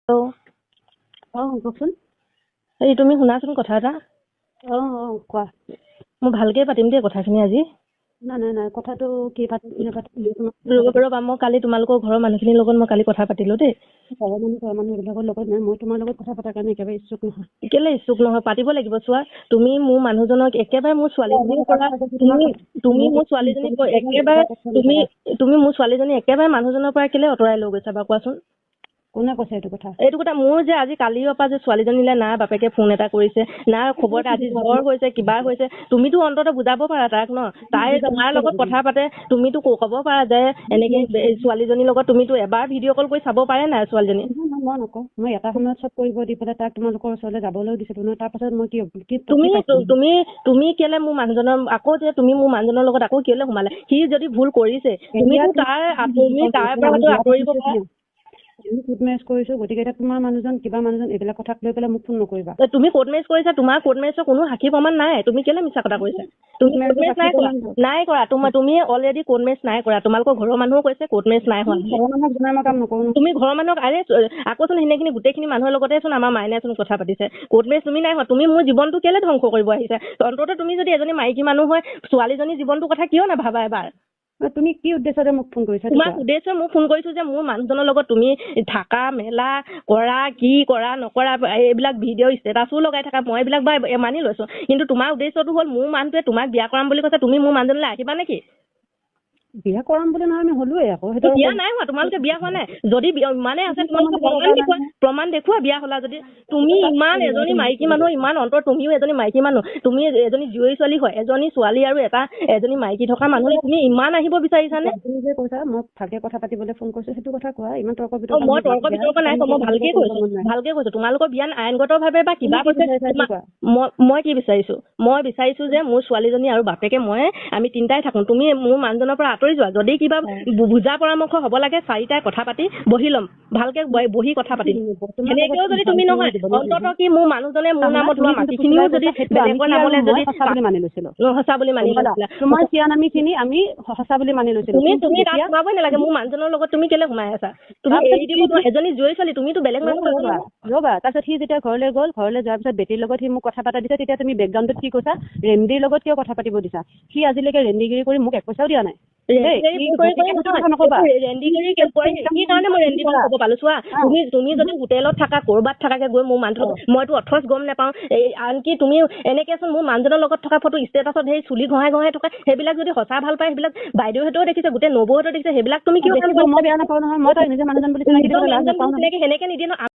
কওকচোন। এই তুমি শুনাচোন কথা এটা। কোৱা। মই ভালকে পাতিম দেই কথাখিনি আজি। নাই কথাটো কি পাতিম ৰ'বা মই কালি তোমালোকৰ ঘৰৰ মানুহখিনিৰ লগত মই কালি কথা পাতিলো দেই। ঘৰৰ মানুহ এইবিলাকৰ লগত নাই, মই তোমাৰ লগত কথা পতাৰ কাৰণে একেবাৰে ইচ্ছুক নহয়। কেলে ইচ্ছুক নহয়, পাতিব লাগিব। চোৱা তুমি মোৰ মানুহজনক একেবাৰে মোৰ ছোৱালীজনীৰ পৰা তুমি মোৰ ছোৱালীজনীক একেবাৰে তুমি মোৰ ছোৱালীজনী একেবাৰে মানুহজনৰ পৰা কেলে আঁতৰাই লৈ গৈছা বাৰু কোৱাচোন। কোনে কৈছে এইটো কথা? মোৰ যে আজি কালিৰ পৰা যে ছোৱালীজনীলে না বাপেকে ফোন এটা কৰিছে, না খবৰ এটা আজি জ্বৰ হৈছে কিবা হৈছে, তুমিতো অন্তত বুজাব পাৰা তাক ন। তাই তোমাৰ লগত কথা পাতে, তুমিতো ক'ব পাৰা যে এনেকে ছোৱালীজনীৰ লগত তুমিতো এবাৰ ভিডিঅ' কল কৰি চাব পাৰে নাই ছোৱালীজনী। মই নকওঁ, মই এটা সময়ত চব কৰিব দি পেলাই তাক তোমালোকৰ ওচৰলৈ যাবলৈও দিছিলো নহয়। তাৰপাছত মই তুমি কেলে মোৰ মানুহজনৰ আকৌ যে তুমি মোৰ মানুহজনৰ লগত আকৌ কেলে সোমালে? সি যদি ভুল কৰিছে তুমিতো তুমি তাৰ পৰা আঁতৰিব পাৰা। কোৰ্ট মেৰেজ কৰিছো, গতিকে এতিয়া তোমাৰ মানুহজন এইবিলাক কথাক লৈ পেলাই মোক ফোন নকৰিবা। তুমি কোৰ্ট মেৰেজ কৰিছা, তোমাৰ কোৰ্ট মেৰেজৰ কোনো সাক্ষী প্ৰমাণ নাই। তুমি কেলে মিছা কথা কৈছা? তুমি কোৰ্ট মেৰেজ নাই কৰা তুমি অলৰেডি কোৰ্ট মেৰেজ নাই কৰা। তোমালোকৰ ঘৰৰ মানুহো কৈছে কোৰ্ট মেৰেজ নাই হোৱা। তুমি ঘৰৰ মানুহক আকৌচোন সেইখিনি গোটেইখিনি মানুহৰ লগতে চোন আমাৰ মাইনাই চোন কথা পাতিছে। কোৰ্ট মেৰেজ তুমি নাই হোৱা। তুমি মোৰ জীৱনটো কেলে ধ্বংস কৰিব আহিছা? অন্তত তুমি যদি এজনী মাইকী মানুহ হয় ছোৱালীজনীৰ জীৱনটোৰ কথা কিয় নাভাবা এবাৰ? তুমি কি উদ্দেশ্যৰে মোক ফোন কৰিছা? তোমাৰ উদ্দেশ্য মোক ফোন কৰিছো যে মোৰ মানুহজনৰ লগত তুমি থাকা মেলা কৰা, কি কৰা নকৰা, এইবিলাক ভিডিঅ' ষ্টেটাছো লগাই থাকা, মই এইবিলাক বা মানি লৈছো। কিন্তু তোমাৰ উদ্দেশ্যটো হ'ল মোৰ মানুহটোৱে তোমাক বিয়া কৰাম বুলি কৈছে, তুমি মোৰ মানুহজনলৈ আহিবা নেকি? বিয়া কৰাম বুলি নহয়, আমি হলোৱে আকৌ। বিয়া নাই হোৱা, তোমালোকে বিয়া হোৱা নাই। যদি মানে আছে তোমালোকে প্ৰমাণ দেখুওৱা বিয়া হলা যদি। তুমি ইমান এজনী মাইকী মানুহ, ইমান অন্তৰ, তুমিও এজনী মাইকী মানুহ, তুমি এজনী জীয়ৰী ছোৱালী হয়, এজনী ছোৱালী আৰু এজনী মাইকী থকা মানুহ, তুমি ইমান আহিব বিচাৰিছানে? তুমি যে কৈছা মই ভালকে কথা পাতিবলৈ ফোন কৰিছো, সেইটো কথা কোৱা। ইমান তৰ্ক বিতৰ্ক মই তৰ্ক বিতৰ্ক নাই কোৱা, মই ভালকে কৈছো। তোমালোকৰ বিয়া আইনগতভাৱে বা কিবা মই কি বিচাৰিছো? মই বিচাৰিছো যে মোৰ ছোৱালীজনী আৰু বাপেকে আমি তিনিটাই থাকো। তুমি মোৰ মানুহজনৰ পৰা আঁতৰি যোৱা। যদি কিবা বুজা পৰামৰ্শ হ'ব লাগে চাৰিটাই কথা পাতি বহি ল'ম, ভালকে বহি কথা পাতিম। এনেকেও যদি তুমি নহয়, অন্তত কি মোৰ মানুহজনে মোৰ নামত লোৱা মাটিখিনিও যদি বেলেগৰ নামলৈ যদি সঁচা বুলি মানি লৈছিলো, সঁচা বুলি মানি লৈছিলা, তোমাৰ চিয়া নামিখিনি আমি সঁচা বুলি মানি লৈছিলো। তুমি তাত সোমাবই নালাগে। মোৰ মানুহজনৰ লগত তুমি কেলে সোমাই আছা? তুমি এৰি দিব নোৱাৰা। এজনী জীয়ৰী ছোৱালী, তুমিতো বেলেগ মানুহ ৰ'বা। তাৰপিছত সি যেতিয়া ঘৰলৈ গ'ল, ঘৰলৈ যোৱাৰ পিছত বেটীৰ লগত সি মোক কথা পাতা দিছে, তেতিয়া তুমি বেকগ্ৰাউণ্ডত কি কৈছা? ৰেণ্ডিৰ লগত কিয় কথা পাতিব দিছা? সি আজিলৈকে ৰেণ্ডিগিৰি কৰি মোক এক পইচাও দিয়া নাই। তুমি যদি হোটেলত থাকা, কৰবাত থাকাকে গৈ মোৰ মানুহ, মইতো অথচ গম নাপাওঁ। আনকি তুমি এনেকেচোন মোৰ মানুহজনৰ লগত থকা ফটো ষ্টেটাছত সেই চুলি ঘঁহাই থকা, সেইবিলাক যদি সঁচা ভাল পায়, সেইবিলাক বাইদেউহঁতেও দেখিছে, গোটেই নবৌহঁতেও দেখিছে, সেইবিলাক তুমি কিয়? মই বেয়া নাপাওঁ নহয়, মই তাই নিজে মানুহজন বুলি সেনেকে নিদিয়ে ন।